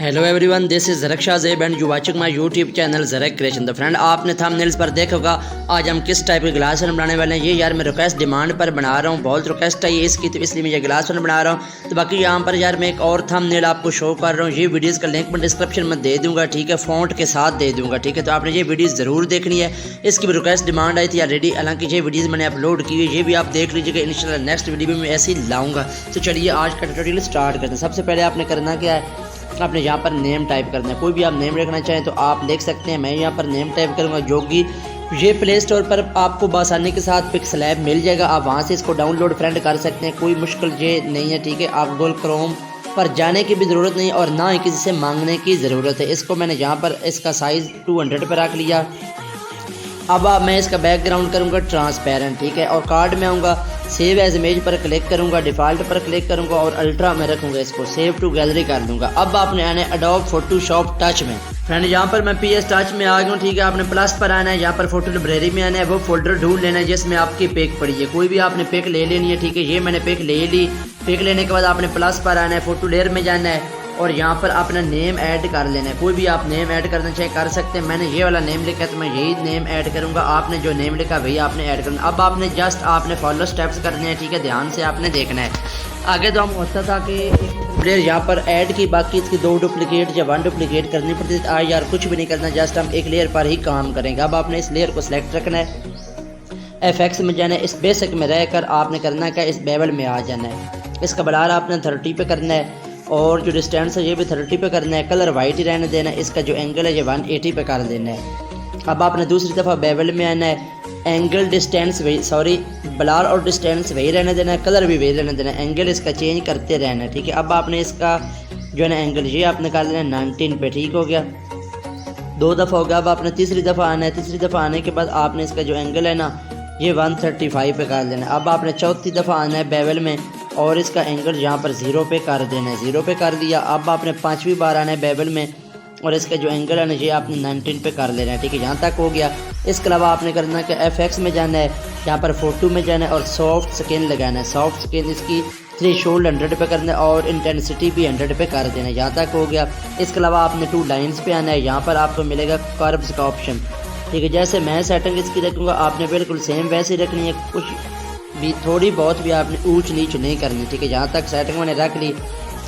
Hello everyone, this is Zarak Shah Zeb and you watching my YouTube channel Zarak creation. तो friend, आपने thumbnails पर देखा होगा आज हम किस टाइप के ग्लास बनाने वाले हैं। ये यार मैं रिक्वेस्ट डिमांड पर बना रहा हूँ, बहुत रिक्वेस्ट है ये इसकी, तो इसलिए मैं ये ग्लास बना रहा हूँ। तो बाकी यहाँ पर यार मैं एक और थंबनेल आपको शो कर रहा हूँ, ये वीडियोज़ का लिंक मैं डिस्क्रिप्शन में दे दूँगा, ठीक है, फ़ॉन्ट के साथ दे दूँगा, ठीक है। तो आपने ये वीडियोज़ ज़रूर देखनी है, इसकी भी रिक्वेस्ट डिमांड आई थी ऑलरेडी। हालांकि ये वीडियोज़ मैंने अपलोड की हुई, ये भी आप देख लीजिएगा, इंशाल्लाह नेक्स्ट वीडियो में मैं ऐसे ही लाऊँगा। तो चलिए आज का ट्यूटोरियल स्टार्ट करते हैं। सबसे पहले आपने करना क्या है, आपने यहाँ पर नेम टाइप करना है। कोई भी आप नेम रखना चाहें तो आप लिख सकते हैं। मैं यहाँ पर नेम टाइप करूँगा, जो कि ये प्ले स्टोर पर आपको बआसानी के साथ पिक्सलैब मिल जाएगा। आप वहाँ से इसको डाउनलोड फ्रेंड कर सकते हैं, कोई मुश्किल ये नहीं है, ठीक है। आप गूगल क्रोम पर जाने की भी ज़रूरत नहीं और ना ही किसी से मांगने की ज़रूरत है। इसको मैंने यहाँ पर इसका साइज़ 200 पर रख लिया। अब मैं इसका बैकग्राउंड करूँगा ट्रांसपेरेंट, ठीक है। और कार्ड में आऊँगा, सेव एज इमेज पर क्लिक करूँगा, डिफ़ॉल्ट पर क्लिक करूँगा और अल्ट्रा में रखूँगा, इसको सेव टू गैलरी कर दूँगा। अब आपने आना है एडोब फोटोशॉप टच में। फ्रेंड यहाँ पर मैं PS टच में आ गया हूँ, ठीक है। आपने प्लस पर आना है, यहाँ पर फोटो लाइब्रेरी में आना है, वो फोल्डर ढूंढ लेना है जिसमें आपकी पिक पड़ी है। कोई भी आपने पिक ले लेनी है, ठीक है। ये मैंने पिक ले ली। पिक लेने के बाद आपने प्लस पर आना है, फोटो लेयर में जाना है और यहाँ पर अपना नेम ऐड कर लेना है। कोई भी आप नेम ऐड करना चाहे कर सकते हैं। मैंने ये वाला नेम लिखा है तो मैं यही नेम ऐड करूँगा। आपने जो नेम लिखा वही आपने ऐड करना। अब आपने जस्ट आपने फॉलो स्टेप्स करने हैं, ठीक है, ध्यान से आपने देखना है। आगे तो हम होता था कि प्लेयर यहाँ पर ऐड की, बाकी इसकी 2 डुप्लीकेट या 1 डुप्लीकेट करनी पड़ती थी। आज यार कुछ भी नहीं करना, जस्ट हम एक लेयर पर ही काम करेंगे। अब आपने इस लेयर को सिलेक्ट रखना है, FX में जाना है, इस बेसिक में रहकर आपने करना क्या, इस बेवल में आ जाना है। इसका ब्लर आपने 30 पे करना है और जो डिस्टेंस है ये भी 30 पे करना है। कलर वाइट ही रहने देना है। इसका जो एंगल है ये 180 पे कर देना है। अब आपने दूसरी दफ़ा बेवल में आना है, एंगल डिस्टेंस वही ब्लर और डिस्टेंस वही रहने देना है, कलर भी वही रहने देना है, एंगल इसका चेंज करते रहना है, ठीक है। अब आपने इसका जो है ना एंगल ये आपने कर लेना है 19 पे, ठीक हो गया। 2 दफ़ा हो गया। अब आपने तीसरी दफ़ा आना है। तीसरी दफ़ा आने के बाद आपने इसका जो एंगल है ना ये 135 पे कर लेना है। अब आपने चौथी दफ़ा आना है बेवल में और इसका एंगल यहाँ पर 0 पे कर देना है, 0 पे कर दिया। अब आपने 5वीं बार आना है बेवल में और इसका जो एंगल है ना ये आपने 19 पे कर लेना है, ठीक है। यहाँ तक हो गया। इसके अलावा आपने करना है कि FX में जाना है, यहाँ पर फोटो में जाना है और सॉफ्ट स्किन लगाना है। सॉफ्ट स्किन इसकी थ्रेशोल्ड 100 पे करना है और इंटेंसिटी भी 100 पे कर देना है। यहाँ तक हो गया। इसके अलावा आपने 2 लाइन्स पे आना है, यहाँ पर आपको मिलेगा कर्व्स का ऑप्शन, ठीक है। जैसे मैं सेटिंग इसकी रखूँगा आपने बिल्कुल सेम वैसे ही रखनी है, कुछ भी थोड़ी बहुत भी आपने ऊंच नीच नहीं करनी, ठीक है। यहाँ तक सेटिंग मैंने रख ली।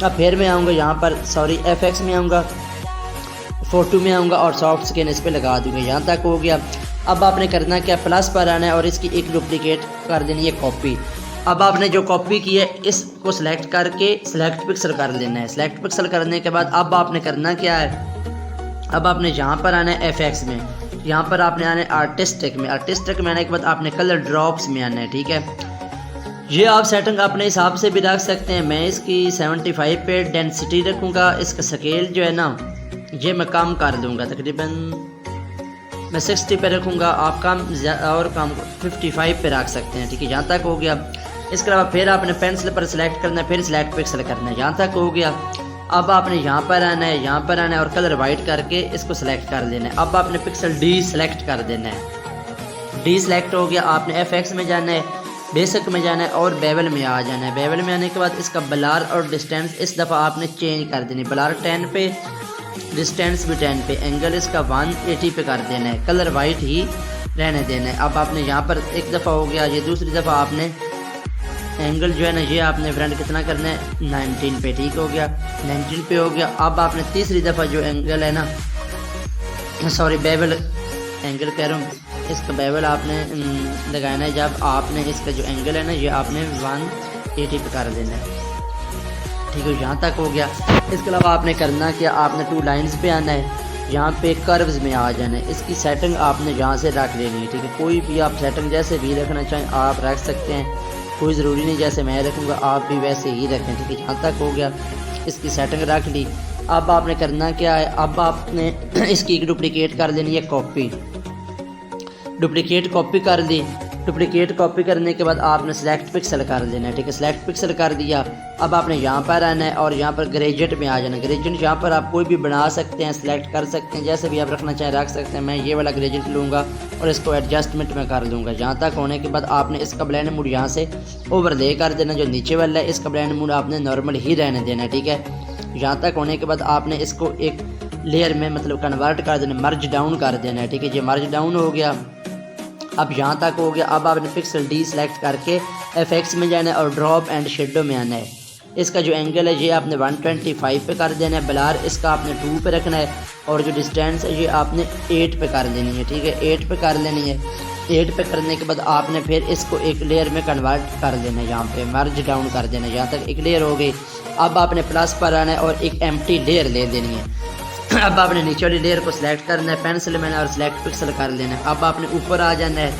अब फिर मैं आऊँगा यहाँ पर FX में आऊँगा, फोटो में आऊँगा और सॉफ्ट स्किन इस पर लगा दूँगा। यहाँ तक हो गया। अब आपने करना क्या, प्लस पर आना है और इसकी एक डुप्लीकेट कर देनी है कॉपी। अब आपने जो कॉपी की है इसको सिलेक्ट करके सिलेक्ट पिक्सल कर लेना है। सिलेक्ट पिक्सल करने के बाद अब आपने करना क्या है, अब आपने यहाँ पर आना है FX में, यहाँ पर आपने आना है आर्टिस्टिक में। आर्टिस्टिक में आने के बाद आपने कलर ड्रॉप्स में आना है, ठीक है। ये आप सेटिंग अपने हिसाब से भी रख सकते हैं। मैं इसकी 75 पे डेंसिटी रखूँगा। इसका स्केल जो है ना ये मैं कम कर दूँगा, तकरीबन मैं 60 पे रखूँगा। आप कम और कम 55 पे रख सकते हैं, ठीक है। यहाँ तक हो गया। इसके अलावा फिर आपने पेंसिल पर सिलेक्ट करना है, फिर सिलेक्ट पिक्सल करना है। यहाँ तक हो गया। अब आपने यहाँ पर आना है, यहाँ पर आना है और कलर वाइट करके इसको सिलेक्ट कर लेना है। अब आपने पिक्सल D सिलेक्ट कर देना है। D सिलेक्ट हो गया। आपने FX में जाना है, बेसिक में जाना है और बेवल में आ जाना है। बेवल में आने के बाद इसका ब्लर और डिस्टेंस इस दफ़ा आपने चेंज कर देनी। ब्लर 10 पे, डिस्टेंस भी 10 पे, एंगल इसका 180 पे कर देना है, कलर वाइट ही रहने देना है। अब आपने यहाँ पर एक दफ़ा हो गया। ये दूसरी दफ़ा आपने एंगल जो है ना ये आपने फ्रेंड कितना करना है 19 पे, ठीक हो गया। 19 पे हो गया। अब आपने तीसरी दफ़ा जो एंगल है ना बेवल एंगल कह रहा हूँ, इसका बेवल आपने लगाना है। जब आपने इसका जो एंगल है ना ये आपने 180 पे कर देना है, ठीक है। यहाँ तक हो गया। इसके अलावा आपने करना क्या, आपने 2 लाइन्स पे आना है, यहाँ पे कर्व्स में आ जाना है। इसकी सेटिंग आपने यहाँ से रख लेनी है, ठीक है। कोई भी आप सेटिंग जैसे भी रखना चाहें आप रख सकते हैं, कोई ज़रूरी नहीं जैसे मैं रखूँगा आप भी वैसे ही रखें, ठीक है। यहाँ तक हो गया। इसकी सेटिंग रख ली। अब आपने करना क्या है, अब आपने इसकी एक डुप्लीकेट कर लेनी है कॉपी। डुप्लीकेट कॉपी कर दी। डुप्लीकेट कॉपी करने के बाद आपने सिलेक्ट पिक्सल कर देना है, ठीक है। सिलेक्ट पिक्सल कर दिया। अब आपने यहाँ पर आना है और यहाँ पर ग्रेजुएट में आ जाना है। ग्रेजुएट यहाँ पर आप कोई भी बना सकते हैं, सिलेक्ट कर सकते हैं, जैसे भी आप रखना चाहें रख सकते हैं। मैं ये वाला ग्रेजुएट लूँगा और इसको एडजस्टमेंट में कर दूँगा। यहाँ तक होने के बाद आपने इसका ब्लेंड मूड यहाँ से ओवरले कर देना, जो नीचे वाला है इसका ब्लेंड मूड आपने नॉर्मल ही रहने देना है, ठीक है। यहाँ तक होने के बाद आपने इसको एक लेयर में मतलब कन्वर्ट कर देना, मर्ज डाउन कर देना है। ठीक है, ये मर्ज डाउन हो गया। अब यहाँ तक हो गया। अब आपने पिक्सल डी सेलेक्ट करके एफएक्स में जाना है और ड्रॉप एंड शेडो में आना है। इसका जो एंगल है ये आपने 125 पे कर देना है। ब्लर इसका आपने 2 पे रखना है और जो डिस्टेंस है ये आपने 8 पे कर देनी है। ठीक है, 8 पे कर लेनी है। 8 पे करने के बाद आपने फिर इसको एक लेयर में कन्वर्ट कर देना है, यहाँ पे मर्ज डाउन कर देना है। यहाँ तक एक लेयर हो गई। अब आपने प्लस पर आना है और एक एम्प्टी लेयर ले देनी है। अब आपने नीचे वाली लेयर को सिलेक्ट करना है, पेंसिल में और सिलेक्ट पिक्सल कर लेना है। अब आपने ऊपर आ जाना है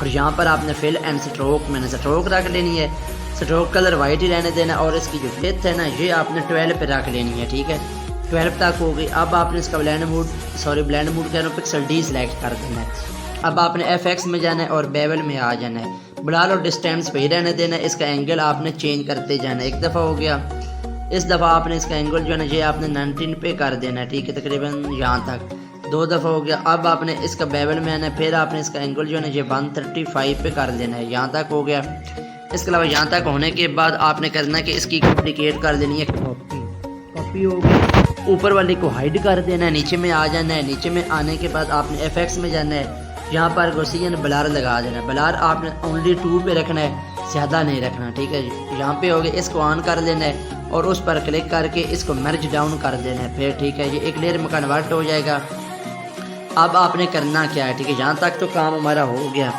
और यहाँ पर आपने फिल एंड स्ट्रोक मैंने स्ट्रोक रख लेनी है। स्ट्रोक कलर वाइट ही रहने देना और इसकी जो विड्थ है ना ये आपने 12 पे रख लेनी है। ठीक है, 12 तक हो गई। अब आपने इसका ब्लेंड मोड कह रहा हूँ, पिक्सल डी सेलेक्ट कर देना है। अब आपने एफएक्स में जाना है और बेवल में आ जाना है। ब्लर और डिस्टेंस पे ही रहने देना है। इसका एंगल आपने चेंज करते जाना है। एक दफ़ा हो गया। इस दफ़ा आपने इसका एंगल जो है ना ये आपने 19 पे कर देना है। ठीक है, तकरीबन यहाँ तक 2 दफ़ा हो गया। अब आपने इसका बेवल में आना है, फिर आपने इसका एंगल जो है ना ये 135 पे कर देना है। यहाँ तक हो गया। इसके अलावा यहाँ तक होने के बाद आपने करना है कि इसकी डुप्लीकेट कर देनी है, कॉपी हो गई। ऊपर वाले को हाइड कर देना है, नीचे में आ जाना है। नीचे में आने के बाद आपने एफएक्स में जाना है, यहाँ पर गॉसियन ब्लर लगा देना है। ब्लर आपने ओनली 2 पे रखना है, ज़्यादा नहीं रखना। ठीक है, यहाँ पे हो गया। इसको ऑन कर लेना है और उस पर क्लिक करके इसको मर्ज डाउन कर देना है। फिर ठीक है, ये एक लेयर में कन्वर्ट हो जाएगा। अब आपने करना क्या है, ठीक है, यहाँ तक तो काम हमारा हो गया।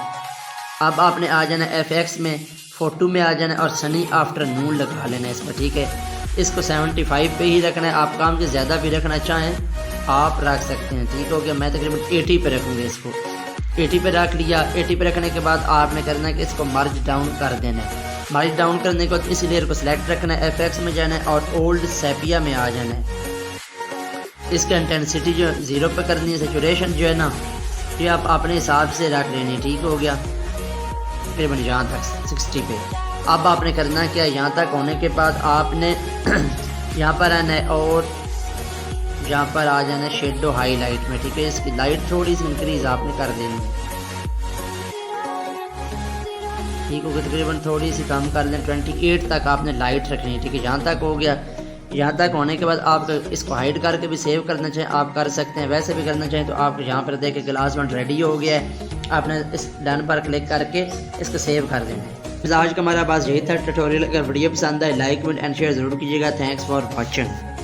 अब आपने आ जाना एफएक्स में, फोटो में आ जाना और सनी आफ्टरनून लगा लेना है इस पर। ठीक है, इसको 75 पे ही रखना है। आप काम के ज़्यादा भी रखना चाहें आप रख सकते हैं। ठीक हो गया, मैं तकरीबन 80 पे रखूँगा इसको। 80 पे रख लिया। 80 पे रखने के बाद आपने करना है कि इसको मर्ज डाउन कर देना है। मर्ज डाउन करने के बाद इस लेयर को सिलेक्ट रखना है, एफएक्स में जाना है और ओल्ड सेपिया में आ जाना है। इसका इंटेंसिटी जो 0 पे करनी है। सैचुरेशन जो है ना ये आप अपने हिसाब से रख लेनी है। ठीक हो गया, तकरीबन यहाँ तक 60 पे। अब आपने करना क्या, यहाँ तक होने के बाद आपने यहाँ पर आना है और यहाँ पर आ जाना है शेडो हाईलाइट में। ठीक है, इसकी लाइट थोड़ी सी इंक्रीज आपने कर देनी है। ठीक हो गया, तकरीबन थोड़ी सी कम कर लें, 28 तक आपने लाइट रखनी है। ठीक है, यहाँ तक हो गया। यहाँ तक होने के बाद आप इसको हाइड करके भी सेव करना चाहें आप कर सकते हैं, वैसे भी करना चाहें तो आप यहाँ पर देखें ग्लास वन रेडी हो गया है। आपने इस डन पर क्लिक करके इसको सेव कर देना है। आज का हमारा पास यही था ट्यूटोरियल। अगर वीडियो पसंद आए लाइक कमेंट एंड शेयर ज़रूर कीजिएगा। Thanks for watching.